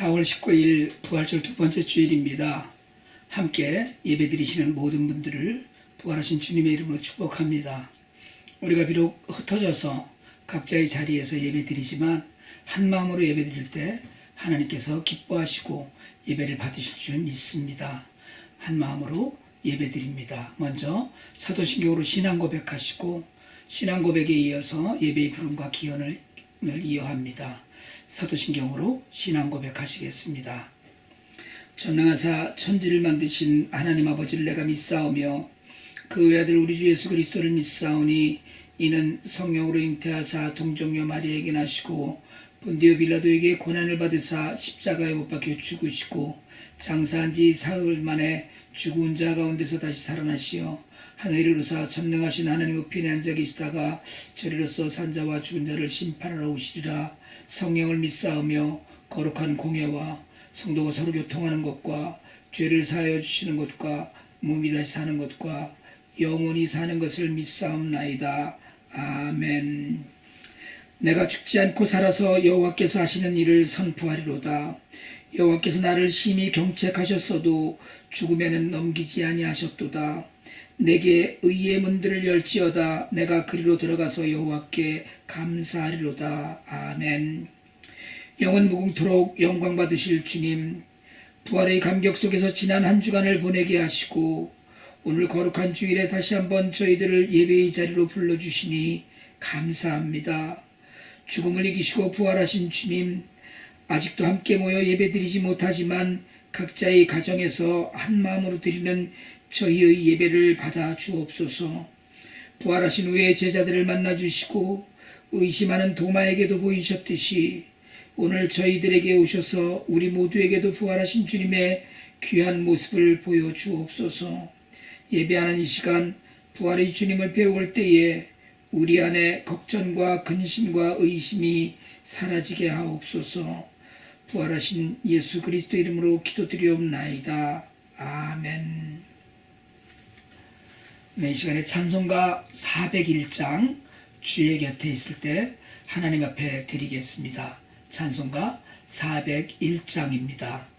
4월 19일 부활절 두 번째 주일입니다. 함께 예배드리시는 모든 분들을 부활하신 주님의 이름으로 축복합니다. 우리가 비록 흩어져서 각자의 자리에서 예배드리지만 한 마음으로 예배드릴 때 하나님께서 기뻐하시고 예배를 받으실 줄 믿습니다. 한 마음으로 예배드립니다. 먼저 사도신경으로 신앙 고백하시고 신앙 고백에 이어서 예배의 부름과 기원을 이어합니다. 사도신경으로 신앙 고백하시겠습니다. 전능하사 천지를 만드신 하나님 아버지를 내가 믿사오며 그 외아들 우리 주 예수 그리스도를 믿사오니 이는 성령으로 잉태하사 동정녀 마리아에게 나시고 본디오 빌라도에게 고난을 받으사 십자가에 못 박혀 죽으시고 장사한 지 사흘 만에 죽은 자 가운데서 다시 살아나시어 하늘에 오르사 전능하신 하나님 우편에 앉아 계시다가 저리로서 산자와 죽은 자를 심판하러 오시리라. 성령을 믿사오며 거룩한 공예와 성도가 서로 교통하는 것과 죄를 사하여 주시는 것과 몸이 다시 사는 것과 영원히 사는 것을 믿사옵나이다. 아멘. 내가 죽지 않고 살아서 여호와께서 하시는 일을 선포하리로다. 여호와께서 나를 심히 경책하셨어도 죽음에는 넘기지 아니하셨도다. 내게 의의 문들을 열지어다. 내가 그리로 들어가서 여호와께 감사하리로다. 아멘. 영원 무궁토록 영광 받으실 주님, 부활의 감격 속에서 지난 한 주간을 보내게 하시고 오늘 거룩한 주일에 다시 한번 저희들을 예배의 자리로 불러주시니 감사합니다. 죽음을 이기시고 부활하신 주님, 아직도 함께 모여 예배드리지 못하지만 각자의 가정에서 한 마음으로 드리는 저희의 예배를 받아 주옵소서. 부활하신 후에 제자들을 만나 주시고 의심하는 도마에게도 보이셨듯이 오늘 저희들에게 오셔서 우리 모두에게도 부활하신 주님의 귀한 모습을 보여주옵소서. 예배하는 이 시간 부활의 주님을 배울 때에 우리 안에 걱정과 근심과 의심이 사라지게 하옵소서. 부활하신 예수 그리스도 이름으로 기도드리옵나이다. 아멘. 네, 이 시간에 찬송가 401장 주의 곁에 있을 때 하나님 앞에 드리겠습니다. 찬송가 401장입니다.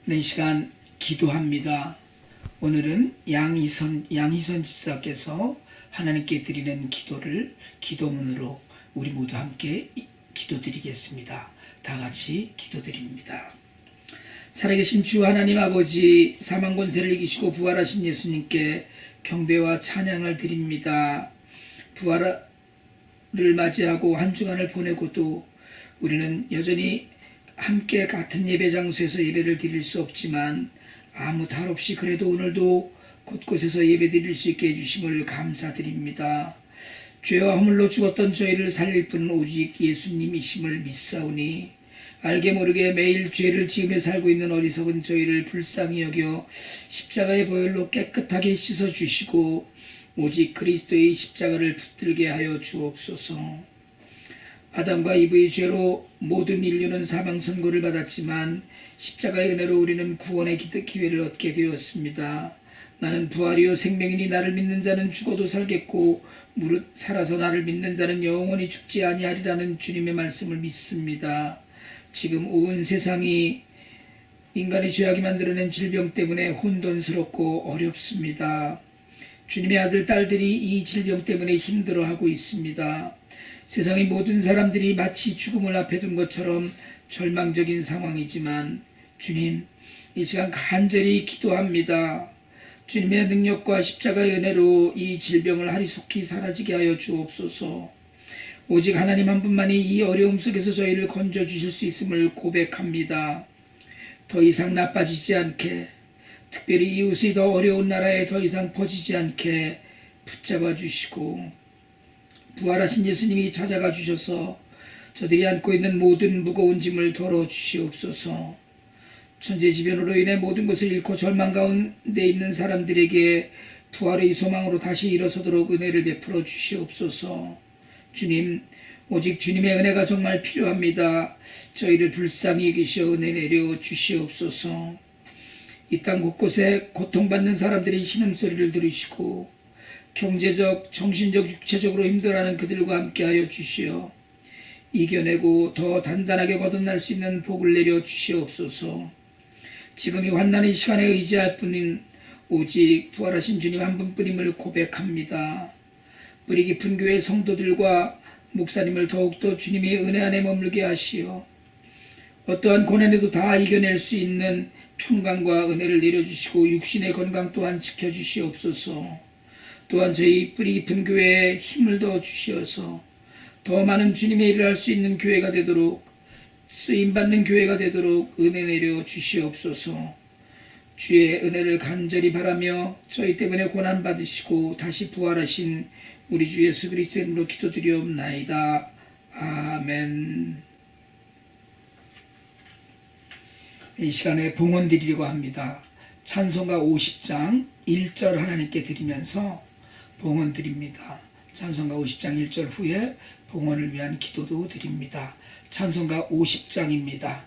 네, 이 시간 기도합니다. 오늘은 양희선 집사께서 하나님께 드리는 기도를 기도문으로 우리 모두 함께 기도드리겠습니다. 다 같이 기도드립니다. 살아계신 주 하나님 아버지, 사망 권세를 이기시고 부활하신 예수님께 경배와 찬양을 드립니다. 부활을 맞이하고 한 주간을 보내고도 우리는 여전히 함께 같은 예배 장소에서 예배를 드릴 수 없지만 아무 탈 없이 그래도 오늘도 곳곳에서 예배 드릴 수 있게 해주심을 감사드립니다. 죄와 허물로 죽었던 저희를 살릴 분은 오직 예수님이심을 믿사오니 알게 모르게 매일 죄를 지으며 살고 있는 어리석은 저희를 불쌍히 여겨 십자가의 보혈로 깨끗하게 씻어주시고 오직 그리스도의 십자가를 붙들게 하여 주옵소서. 아담과 이브의 죄로 모든 인류는 사망 선고를 받았지만 십자가의 은혜로 우리는 구원의 기회를 얻게 되었습니다. 나는 부활이요 생명이니 나를 믿는 자는 죽어도 살겠고 무릇 살아서 나를 믿는 자는 영원히 죽지 아니하리라는 주님의 말씀을 믿습니다. 지금 온 세상이 인간의 죄악이 만들어낸 질병 때문에 혼돈스럽고 어렵습니다. 주님의 아들, 딸들이 이 질병 때문에 힘들어하고 있습니다. 세상의 모든 사람들이 마치 죽음을 앞에 둔 것처럼 절망적인 상황이지만 주님, 이 시간 간절히 기도합니다. 주님의 능력과 십자가의 은혜로 이 질병을 하리속히 사라지게 하여 주옵소서. 오직 하나님 한 분만이 이 어려움 속에서 저희를 건져주실 수 있음을 고백합니다. 더 이상 나빠지지 않게, 특별히 이웃이 더 어려운 나라에 더 이상 퍼지지 않게 붙잡아 주시고 부활하신 예수님이 찾아가 주셔서 저들이 안고 있는 모든 무거운 짐을 덜어 주시옵소서. 천재지변으로 인해 모든 것을 잃고 절망 가운데 있는 사람들에게 부활의 소망으로 다시 일어서도록 은혜를 베풀어 주시옵소서. 주님, 오직 주님의 은혜가 정말 필요합니다. 저희를 불쌍히 여기시어 은혜 내려 주시옵소서. 이 땅 곳곳에 고통받는 사람들의 신음소리를 들으시고 경제적, 정신적, 육체적으로 힘들어하는 그들과 함께하여 주시어 이겨내고 더 단단하게 거듭날 수 있는 복을 내려 주시옵소서. 지금 이 환난의 시간에 의지할 분은 오직 부활하신 주님 한 분뿐임을 고백합니다. 뿌리 깊은 교회 성도들과 목사님을 더욱더 주님의 은혜 안에 머물게 하시어 어떠한 고난에도 다 이겨낼 수 있는 평강과 은혜를 내려주시고 육신의 건강 또한 지켜주시옵소서. 또한 저희 뿌리 깊은 교회에 힘을 더 주시어서 더 많은 주님의 일을 할 수 있는 교회가 되도록, 쓰임받는 교회가 되도록 은혜 내려 주시옵소서. 주의 은혜를 간절히 바라며 저희 때문에 고난받으시고 다시 부활하신 우리 주 예수 그리스도의 이름으로 기도드리옵나이다. 아멘. 이 시간에 봉헌 드리려고 합니다. 찬송가 50장 1절 하나님께 드리면서 봉헌 드립니다. 찬송가 50장 1절 후에 봉헌을 위한 기도도 드립니다. 찬송가 50장입니다.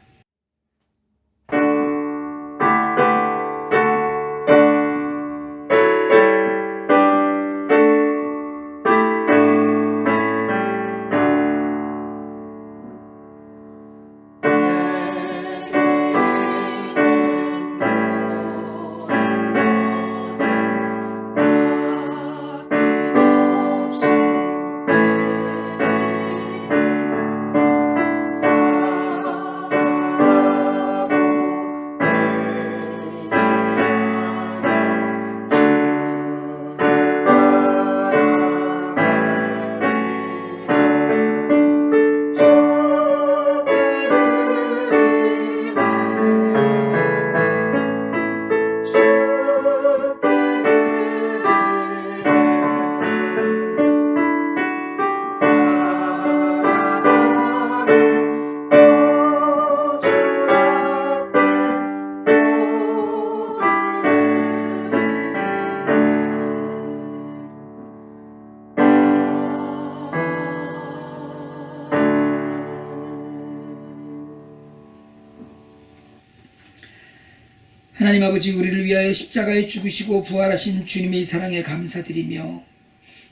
하나님 아버지, 우리를 위하여 십자가에 죽으시고 부활하신 주님의 사랑에 감사드리며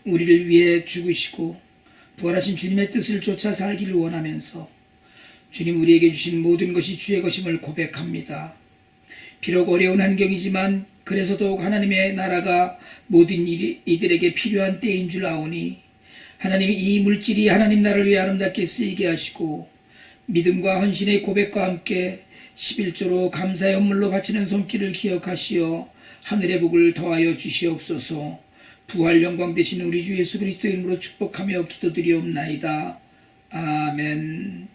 우리를 위해 죽으시고 부활하신 주님의 뜻을 쫓아 살기를 원하면서 주님 우리에게 주신 모든 것이 주의 것임을 고백합니다. 비록 어려운 환경이지만 그래서 더욱 하나님의 나라가 모든 이들에게 필요한 때인 줄 아오니 하나님이 이 물질이 하나님 나라를 위해 아름답게 쓰이게 하시고 믿음과 헌신의 고백과 함께 11조로 감사의 헌물로 바치는 손길을 기억하시어 하늘의 복을 더하여 주시옵소서. 부활 영광 되신 우리 주 예수 그리스도 이름으로 축복하며 기도드리옵나이다. 아멘.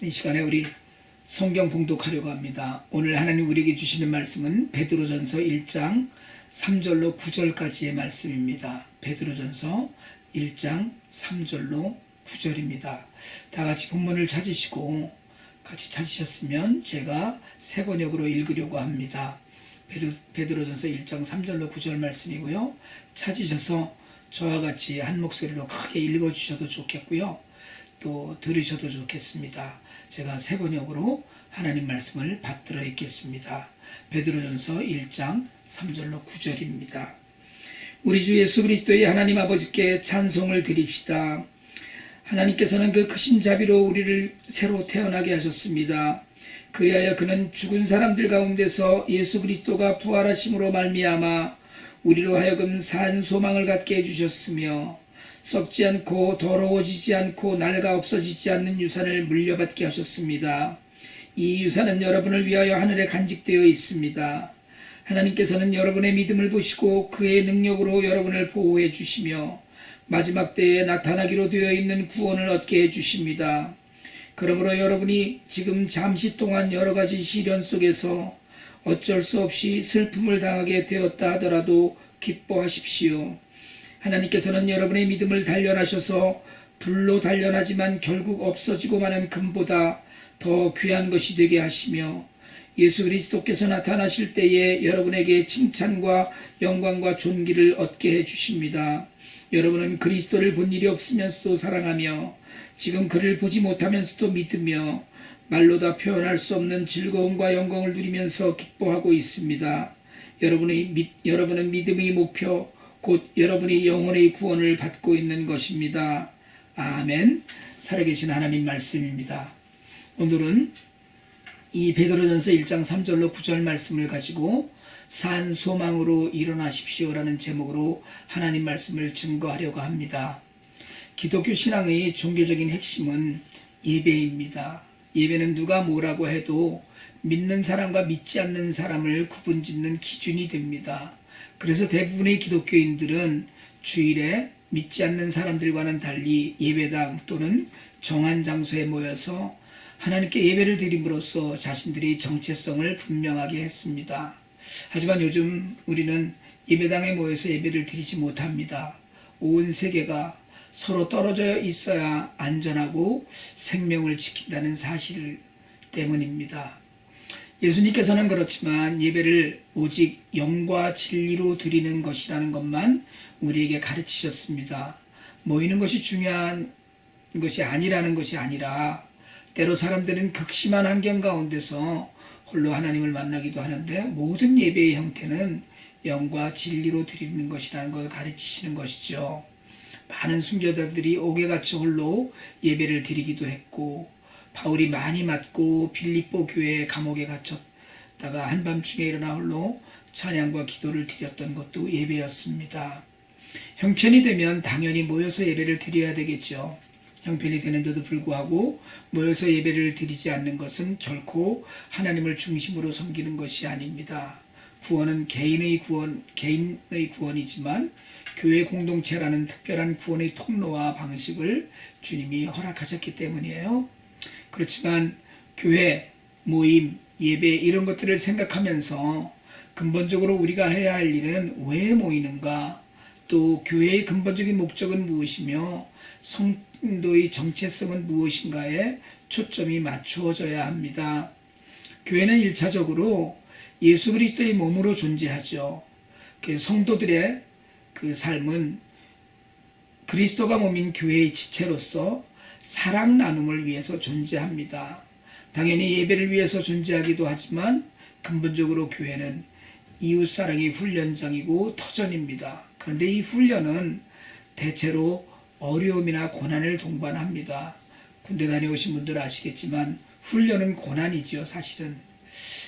이 시간에 우리 성경 봉독하려고 합니다. 오늘 하나님 우리에게 주시는 말씀은 베드로전서 1장 3절로 9절까지의 말씀입니다. 베드로전서 1장 3절로 9절입니다. 다 같이 본문을 찾으시고 같이 찾으셨으면 제가 새 번역으로 읽으려고 합니다. 베드로전서 1장 3절로 9절 말씀이고요. 찾으셔서 저와 같이 한 목소리로 크게 읽어주셔도 좋겠고요. 또 들으셔도 좋겠습니다. 제가 새 번역으로 하나님 말씀을 받들어 읽겠습니다. 베드로전서 1장 3절로 9절입니다. 우리 주 예수 그리스도의 하나님 아버지께 찬송을 드립시다. 하나님께서는 그 크신 자비로 우리를 새로 태어나게 하셨습니다. 그리하여 그는 죽은 사람들 가운데서 예수 그리스도가 부활하심으로 말미암아 우리로 하여금 산 소망을 갖게 해주셨으며 썩지 않고 더러워지지 않고 낡아 없어지지 않는 유산을 물려받게 하셨습니다. 이 유산은 여러분을 위하여 하늘에 간직되어 있습니다. 하나님께서는 여러분의 믿음을 보시고 그의 능력으로 여러분을 보호해 주시며 마지막 때에 나타나기로 되어 있는 구원을 얻게 해주십니다. 그러므로 여러분이 지금 잠시 동안 여러 가지 시련 속에서 어쩔 수 없이 슬픔을 당하게 되었다 하더라도 기뻐하십시오. 하나님께서는 여러분의 믿음을 단련하셔서 불로 단련하지만 결국 없어지고 마는 금보다 더 귀한 것이 되게 하시며 예수 그리스도께서 나타나실 때에 여러분에게 칭찬과 영광과 존귀를 얻게 해주십니다. 여러분은 그리스도를 본 일이 없으면서도 사랑하며 지금 그를 보지 못하면서도 믿으며 말로 다 표현할 수 없는 즐거움과 영광을 누리면서 기뻐하고 있습니다. 여러분은 믿음의 목표 곧 여러분이 영혼의 구원을 받고 있는 것입니다. 아멘. 살아계신 하나님 말씀입니다. 오늘은 이 베드로전서 1장 3절로 9절 말씀을 가지고 산 소망으로 일어나십시오라는 제목으로 하나님 말씀을 증거하려고 합니다. 기독교 신앙의 종교적인 핵심은 예배입니다. 예배는 누가 뭐라고 해도 믿는 사람과 믿지 않는 사람을 구분짓는 기준이 됩니다. 그래서 대부분의 기독교인들은 주일에 믿지 않는 사람들과는 달리 예배당 또는 정한 장소에 모여서 하나님께 예배를 드림으로써 자신들의 정체성을 분명하게 했습니다. 하지만 요즘 우리는 예배당에 모여서 예배를 드리지 못합니다. 온 세계가 서로 떨어져 있어야 안전하고 생명을 지킨다는 사실 때문입니다. 예수님께서는 그렇지만 예배를 오직 영과 진리로 드리는 것이라는 것만 우리에게 가르치셨습니다. 모이는 것이 중요한 것이 아니라는 것이 아니라 때로 사람들은 극심한 환경 가운데서 홀로 하나님을 만나기도 하는데 모든 예배의 형태는 영과 진리로 드리는 것이라는 것을 가르치시는 것이죠. 많은 순교자들이 옥에갇혀 홀로 예배를 드리기도 했고 바울이 많이 맞고 빌립보 교회 감옥에 갇혔다가 한밤중에 일어나 홀로 찬양과 기도를 드렸던 것도 예배였습니다. 형편이 되면 당연히 모여서 예배를 드려야 되겠죠. 형편이 되는데도 불구하고 모여서 예배를 드리지 않는 것은 결코 하나님을 중심으로 섬기는 것이 아닙니다. 구원은 개인의 구원이지만 교회 공동체라는 특별한 구원의 통로와 방식을 주님이 허락하셨기 때문이에요. 그렇지만 교회, 모임, 예배 이런 것들을 생각하면서 근본적으로 우리가 해야 할 일은 왜 모이는가, 또 교회의 근본적인 목적은 무엇이며 성도의 정체성은 무엇인가에 초점이 맞추어져야 합니다. 교회는 1차적으로 예수 그리스도의 몸으로 존재하죠. 성도들의 그 삶은 그리스도가 몸인 교회의 지체로서 사랑 나눔을 위해서 존재합니다. 당연히 예배를 위해서 존재하기도 하지만 근본적으로 교회는 이웃사랑의 훈련장이고 터전입니다. 그런데 이 훈련은 대체로 어려움이나 고난을 동반합니다. 군대 다녀오신 분들은 아시겠지만 훈련은 고난이죠, 사실은.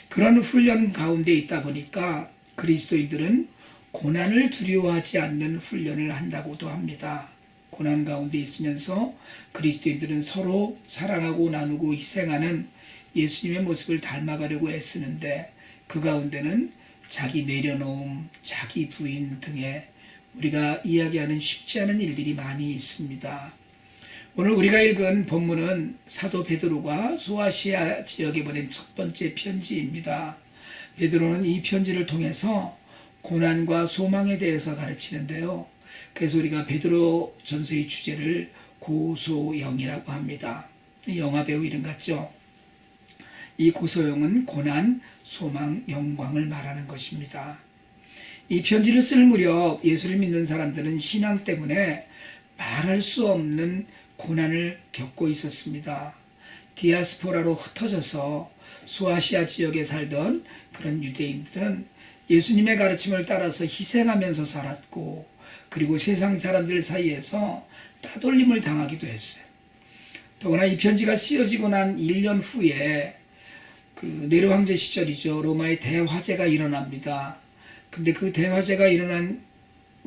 그런 훈련 가운데 있다 보니까 그리스도인들은 고난을 두려워하지 않는 훈련을 한다고도 합니다. 고난 가운데 있으면서 그리스도인들은 서로 사랑하고 나누고 희생하는 예수님의 모습을 닮아가려고 애쓰는데 그 가운데는 자기 내려놓음, 자기 부인 등의 우리가 이야기하는 쉽지 않은 일들이 많이 있습니다. 오늘 우리가 읽은 본문은 사도 베드로가 소아시아 지역에 보낸 첫 번째 편지입니다. 베드로는 이 편지를 통해서 고난과 소망에 대해서 가르치는데요. 그래서 우리가 베드로 전서의 주제를 고소영이라고 합니다. 영화배우 이름 같죠? 이 고소영은 고난, 소망, 영광을 말하는 것입니다. 이 편지를 쓸 무렵 예수를 믿는 사람들은 신앙 때문에 말할 수 없는 고난을 겪고 있었습니다. 디아스포라로 흩어져서 소아시아 지역에 살던 그런 유대인들은 예수님의 가르침을 따라서 희생하면서 살았고, 그리고 세상 사람들 사이에서 따돌림을 당하기도 했어요. 더구나 이 편지가 쓰여지고 난 1년 후에 그 네로 황제 시절이죠. 로마의 대화재가 일어납니다. 근데 그 대화재가 일어난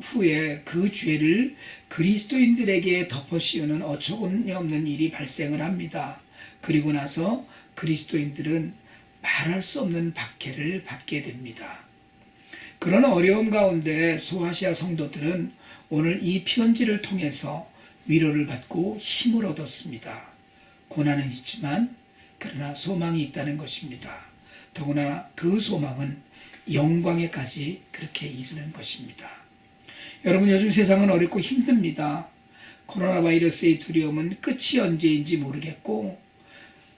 후에 그 죄를 그리스도인들에게 덮어씌우는 어처구니 없는 일이 발생을 합니다. 그리고 나서 그리스도인들은 말할 수 없는 박해를 받게 됩니다. 그런 어려움 가운데 소아시아 성도들은 오늘 이 편지를 통해서 위로를 받고 힘을 얻었습니다. 고난은 있지만 그러나 소망이 있다는 것입니다. 더구나 그 소망은 영광에까지 그렇게 이르는 것입니다. 여러분, 요즘 세상은 어렵고 힘듭니다. 코로나 바이러스의 두려움은 끝이 언제인지 모르겠고,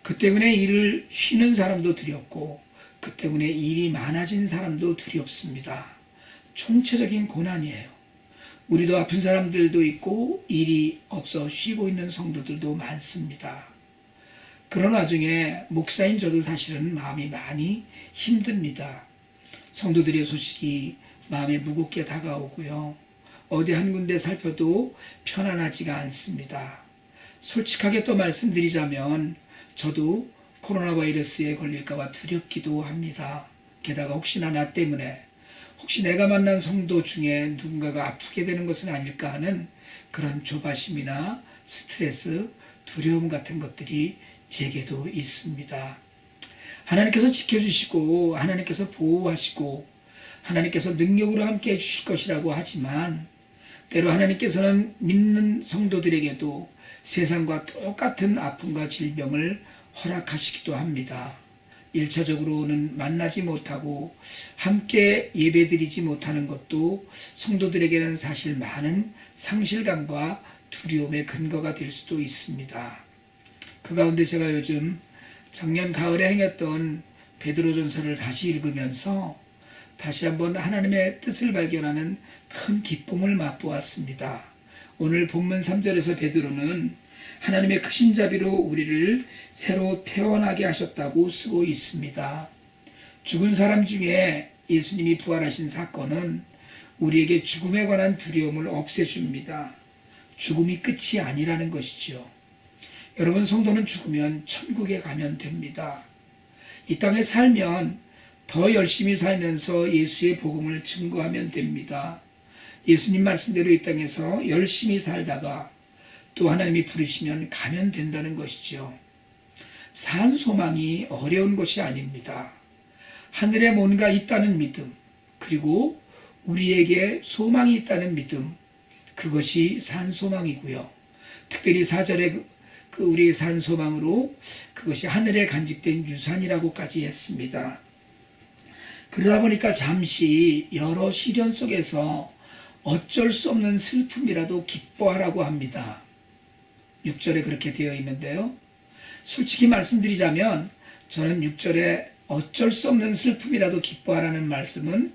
그 때문에 일을 쉬는 사람도 두렵고, 그 때문에 일이 많아진 사람도 두렵습니다. 총체적인 고난이에요. 우리도 아픈 사람들도 있고 일이 없어 쉬고 있는 성도들도 많습니다. 그런 와중에 목사인 저도 사실은 마음이 많이 힘듭니다. 성도들의 소식이 마음에 무겁게 다가오고요. 어디 한 군데 살펴도 편안하지가 않습니다. 솔직하게 또 말씀드리자면 저도 코로나 바이러스에 걸릴까봐 두렵기도 합니다. 게다가 혹시나 나 때문에 혹시 내가 만난 성도 중에 누군가가 아프게 되는 것은 아닐까 하는 그런 조바심이나 스트레스, 두려움 같은 것들이 제게도 있습니다. 하나님께서 지켜주시고 하나님께서 보호하시고 하나님께서 능력으로 함께 해주실 것이라고 하지만 때로 하나님께서는 믿는 성도들에게도 세상과 똑같은 아픔과 질병을 허락하시기도 합니다. 1차적으로는 만나지 못하고 함께 예배드리지 못하는 것도 성도들에게는 사실 많은 상실감과 두려움의 근거가 될 수도 있습니다. 그 가운데 제가 요즘 작년 가을에 행했던 베드로전서를 다시 읽으면서 다시 한번 하나님의 뜻을 발견하는 큰 기쁨을 맛보았습니다. 오늘 본문 3절에서 베드로는 하나님의 크신 자비로 우리를 새로 태어나게 하셨다고 쓰고 있습니다. 죽은 사람 중에 예수님이 부활하신 사건은 우리에게 죽음에 관한 두려움을 없애줍니다. 죽음이 끝이 아니라는 것이죠. 여러분, 성도는 죽으면 천국에 가면 됩니다. 이 땅에 살면 더 열심히 살면서 예수의 복음을 증거하면 됩니다. 예수님 말씀대로 이 땅에서 열심히 살다가 또 하나님이 부르시면 가면 된다는 것이죠. 산 소망이 어려운 것이 아닙니다. 하늘에 뭔가 있다는 믿음, 그리고 우리에게 소망이 있다는 믿음, 그것이 산 소망이고요. 특별히 4절에 우리의 산 소망으로 그것이 하늘에 간직된 유산이라고까지 했습니다. 그러다 보니까 잠시 여러 시련 속에서 어쩔 수 없는 슬픔이라도 기뻐하라고 합니다. 6절에 그렇게 되어 있는데요. 솔직히 말씀드리자면 저는 6절에 어쩔 수 없는 슬픔이라도 기뻐하라는 말씀은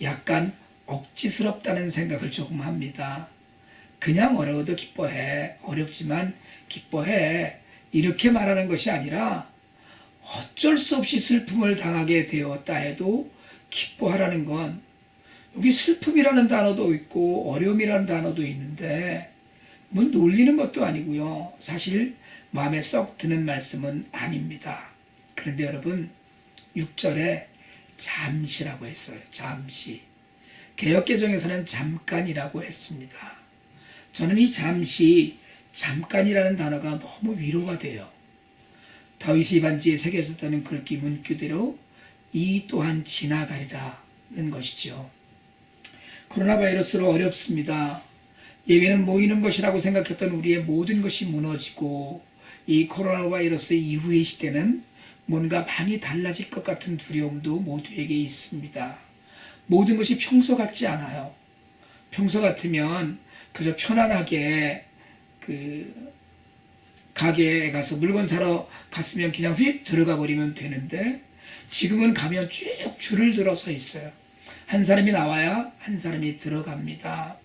약간 억지스럽다는 생각을 조금 합니다. 그냥 어려워도 기뻐해. 어렵지만 기뻐해. 이렇게 말하는 것이 아니라 어쩔 수 없이 슬픔을 당하게 되었다 해도 기뻐하라는 건, 여기 슬픔이라는 단어도 있고 어려움이라는 단어도 있는데 뭐 놀리는 것도 아니고요. 사실 마음에 썩 드는 말씀은 아닙니다. 그런데 여러분, 6절에 잠시라고 했어요. 잠시. 개역개정에서는 잠깐이라고 했습니다. 저는 이 잠깐이라는 단어가 너무 위로가 돼요. 다윗의 반지에 새겨졌다는 글귀 문구대로 이 또한 지나가리라는 것이죠. 코로나 바이러스로 어렵습니다. 예배는 모이는 것이라고 생각했던 우리의 모든 것이 무너지고 이 코로나 바이러스 이후의 시대는 뭔가 많이 달라질 것 같은 두려움도 모두에게 있습니다. 모든 것이 평소 같지 않아요. 평소 같으면 그저 편안하게 가게에 가서 물건 사러 갔으면 그냥 휙 들어가 버리면 되는데 지금은 가면 쭉 줄을 들어서 있어요. 한 사람이 나와야 한 사람이 들어갑니다.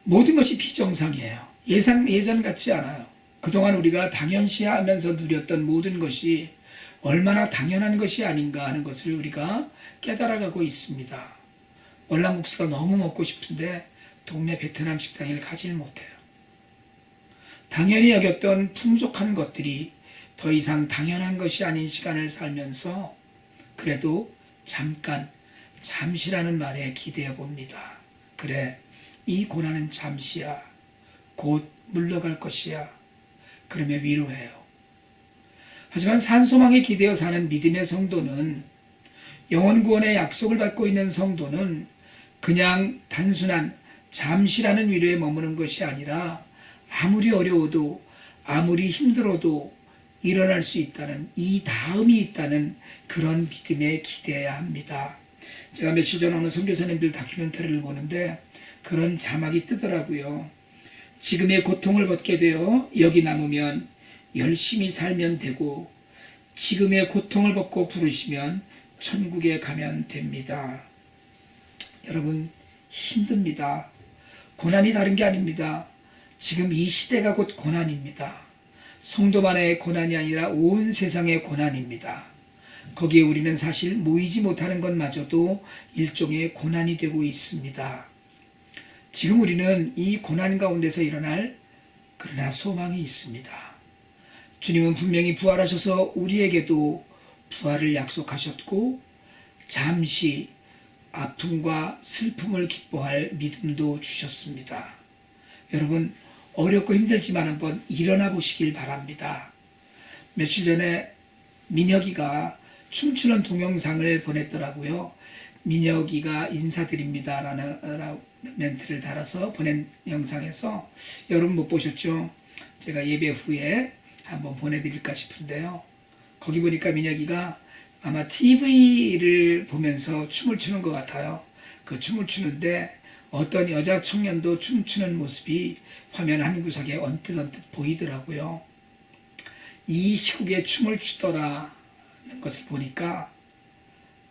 모든 것이 비정상이에요. 예전 같지 않아요. 그동안 우리가 당연시하면서 누렸던 모든 것이 얼마나 당연한 것이 아닌가 하는 것을 우리가 깨달아가고 있습니다. 월남국수가 너무 먹고 싶은데 동네 베트남 식당을 가질 못해요. 당연히 여겼던 풍족한 것들이 더 이상 당연한 것이 아닌 시간을 살면서 그래도 잠시라는 말에 기대어 봅니다. 그래, 이 고난은 잠시야. 곧 물러갈 것이야. 그러며 위로해요. 하지만 산소망에 기대어 사는 믿음의 성도는, 영원 구원의 약속을 받고 있는 성도는 그냥 단순한 잠시라는 위로에 머무는 것이 아니라 아무리 어려워도 아무리 힘들어도 일어날 수 있다는, 이 다음이 있다는 그런 믿음에 기대해야 합니다. 제가 며칠 전 어느 선교사님들 다큐멘터리를 보는데 그런 자막이 뜨더라고요. 지금의 고통을 벗게 되어 여기 남으면 열심히 살면 되고, 지금의 고통을 벗고 부르시면 천국에 가면 됩니다. 여러분, 힘듭니다. 고난이 다른 게 아닙니다. 지금 이 시대가 곧 고난입니다. 성도만의 고난이 아니라 온 세상의 고난입니다. 거기에 우리는 사실 모이지 못하는 것마저도 일종의 고난이 되고 있습니다. 지금 우리는 이 고난 가운데서 일어날 그러나 소망이 있습니다. 주님은 분명히 부활하셔서 우리에게도 부활을 약속하셨고 잠시 아픔과 슬픔을 기뻐할 믿음도 주셨습니다. 여러분, 어렵고 힘들지만 한번 일어나 보시길 바랍니다. 며칠 전에 민혁이가 춤추는 동영상을 보냈더라고요. 민혁이가 인사드립니다 라는 멘트를 달아서 보낸 영상에서, 여러분 못 보셨죠? 제가 예배 후에 한번 보내드릴까 싶은데요. 거기 보니까 민혁이가 아마 TV를 보면서 춤을 추는 것 같아요. 그 춤을 추는데 어떤 여자 청년도 춤추는 모습이 화면 한 구석에 언뜻 보이더라고요. 이 시국에 춤을 추더라는 것을 보니까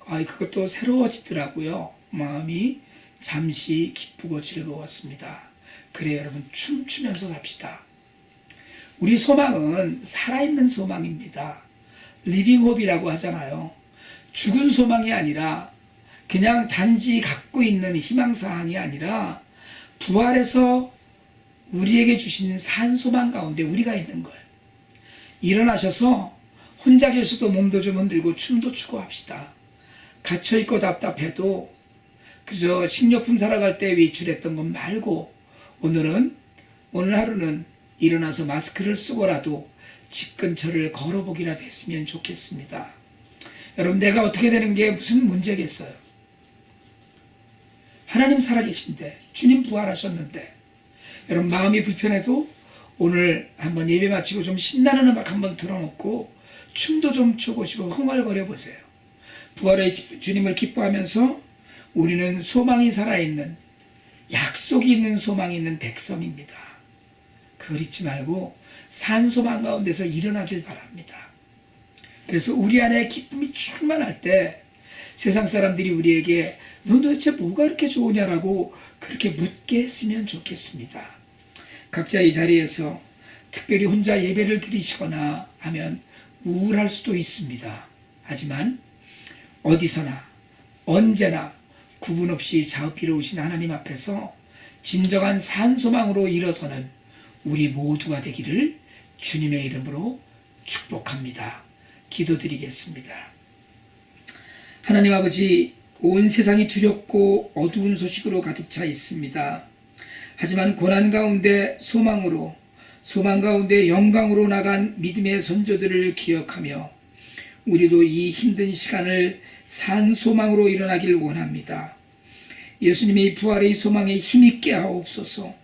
그것도 새로워지더라고요. 마음이 잠시 기쁘고 즐거웠습니다. 그래요, 여러분, 춤추면서 삽시다. 우리 소망은 살아있는 소망입니다. 리빙홀이라고 하잖아요. 죽은 소망이 아니라 그냥 단지 갖고 있는 희망사항이 아니라 부활해서 우리에게 주신 산소망 가운데 우리가 있는 거예요. 일어나셔서 혼자 계셔도 몸도 좀 흔들고 춤도 추고 합시다. 갇혀있고 답답해도 그저 식료품 사러 갈 때 외출했던 것 말고 오늘 하루는 일어나서 마스크를 쓰고라도 집 근처를 걸어보기라도 했으면 좋겠습니다. 여러분, 내가 어떻게 되는 게 무슨 문제겠어요? 하나님 살아계신데, 주님 부활하셨는데, 여러분 마음이 불편해도 오늘 한번 예배 마치고 좀 신나는 음악 한번 틀어놓고 춤도 좀 춰보시고 흥얼거려 보세요. 부활의 주님을 기뻐하면서 우리는 소망이 살아있는, 약속이 있는 소망이 있는 백성입니다. 그걸 잊지 말고 산소망 가운데서 일어나길 바랍니다. 그래서 우리 안에 기쁨이 충만할 때 세상 사람들이 우리에게 너 도대체 뭐가 이렇게 좋으냐라고 그렇게 묻게 했으면 좋겠습니다. 각자 이 자리에서 특별히 혼자 예배를 드리시거나 하면 우울할 수도 있습니다. 하지만 어디서나 언제나 구분 없이 자비로우신 하나님 앞에서 진정한 산소망으로 일어서는 우리 모두가 되기를 주님의 이름으로 축복합니다. 기도드리겠습니다. 하나님 아버지, 온 세상이 두렵고 어두운 소식으로 가득 차 있습니다. 하지만 고난 가운데 소망으로, 소망 가운데 영광으로 나간 믿음의 선조들을 기억하며 우리도 이 힘든 시간을 산 소망으로 일어나길 원합니다. 예수님의 부활의 소망에 힘있게 하옵소서.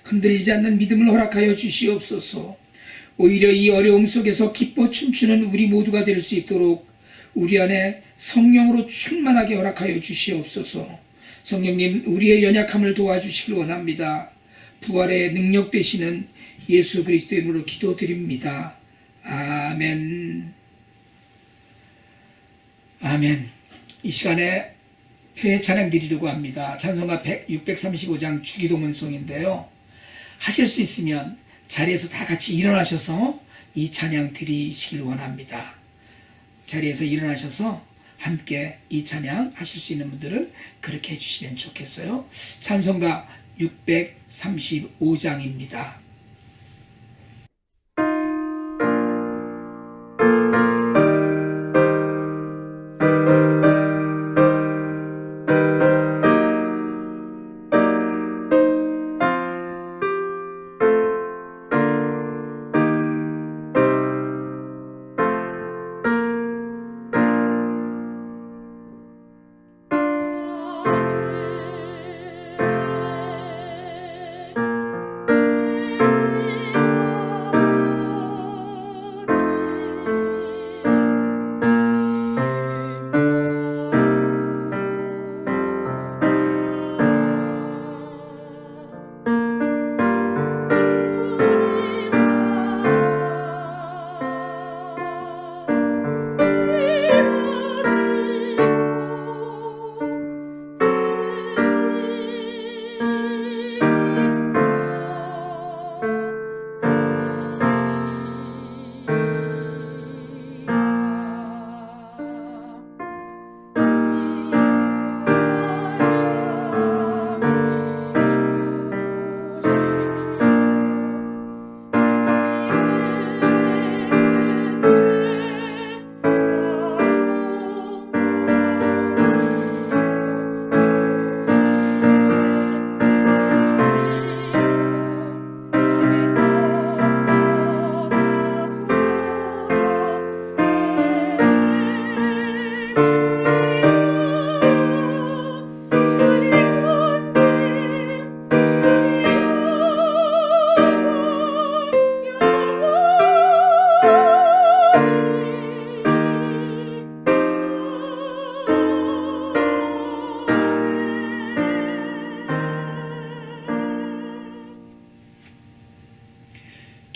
흔들리지 않는 믿음을 허락하여 주시옵소서. 오히려 이 어려움 속에서 기뻐 춤추는 우리 모두가 될 수 있도록 우리 안에 성령으로 충만하게 허락하여 주시옵소서. 성령님, 우리의 연약함을 도와주시길 원합니다. 부활의 능력 되시는 예수 그리스도의 이름으로 기도드립니다. 아멘. 아멘. 이 시간에 회개 찬양 드리려고 합니다. 찬송가 635장 주기도문송인데요. 하실 수 있으면 자리에서 다 같이 일어나셔서 이 찬양 드리시길 원합니다. 자리에서 일어나셔서 함께 이 찬양 하실 수 있는 분들은 그렇게 해주시면 좋겠어요. 찬송가 635장입니다.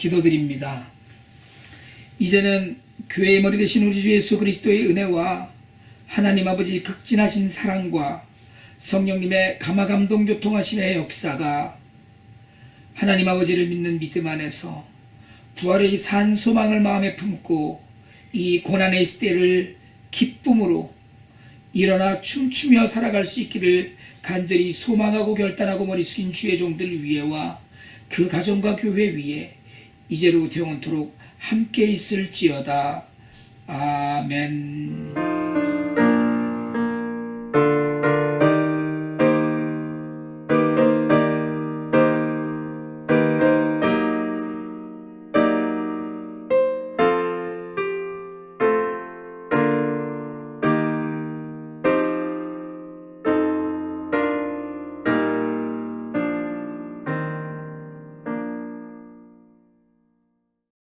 기도드립니다. 이제는 교회의 머리 되신 우리 주 예수 그리스도의 은혜와 하나님 아버지 극진하신 사랑과 성령님의 감화감동 교통하심의 역사가 하나님 아버지를 믿는 믿음 안에서 부활의 산 소망을 마음에 품고 이 고난의 시대를 기쁨으로 일어나 춤추며 살아갈 수 있기를 간절히 소망하고 결단하고 머리 숙인 주의 종들 위에와 그 가정과 교회 위에 이제로부터 영원토록 함께 있을지어다. 아멘.